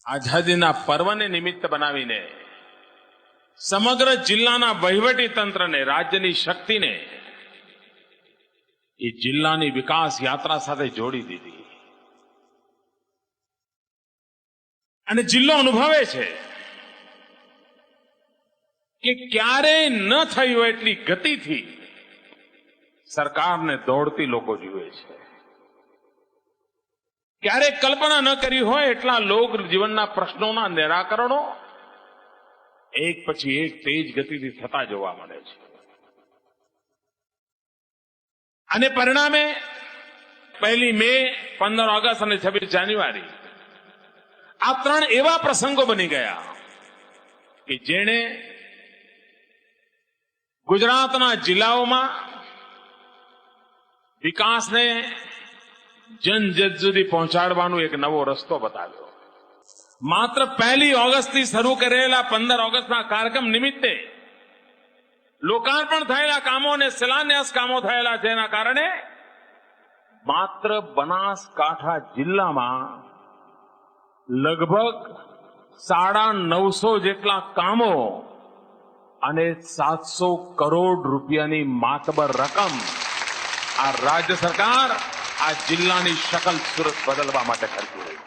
આઝાદીના પર્વને નિમિત્ત બનાવીને સમગ્ર જિલ્લાના વહીવટી તંત્રને, રાજ્યની શક્તિને એ જિલ્લાની વિકાસ યાત્રા સાથે જોડી દીધી. અને જિલ્લો અનુભવે છે કે ક્યારેય ન થઈ હોય એટલી ગતિથી સરકારને દોડતી લોકો જુએ છે. ક્યારેય કલ્પના ન કરી હોય એટલા લોક જીવનના પ્રશ્નોના નિરાકરણો એક પછી એક તેજ ગતિથી થતા જોવા મળે છે. અને પરિણામે 1 મે, 15 ઓગસ્ટ અને 26 જાન્યુઆરી આ 3 એવા પ્રસંગો બની ગયા કે જેણે ગુજરાતના જિલ્લાઓમાં વિકાસને જન સુધી પહોંચાડવાનો એક નવો રસ્તો બતાવ્યો. માત્ર 1 ઓગસ્ટથી શરૂ કરેલા 15 ઓગસ્ટના કાર્યક્રમ નિમિત્તે લોકાર્પણ થયેલા કામો અને શિલાન્યાસ કામો થયેલા જેના કારણે માત્ર બનાસકાંઠા જિલ્લામાં લગભગ 950 જેટલા કામો અને 700 કરોડ રૂપિયાની માતબર રકમ આ રાજ્ય સરકાર આ જિલ્લાની શકલ સુરત બદલવા માટે ખર્ચી રહી છે.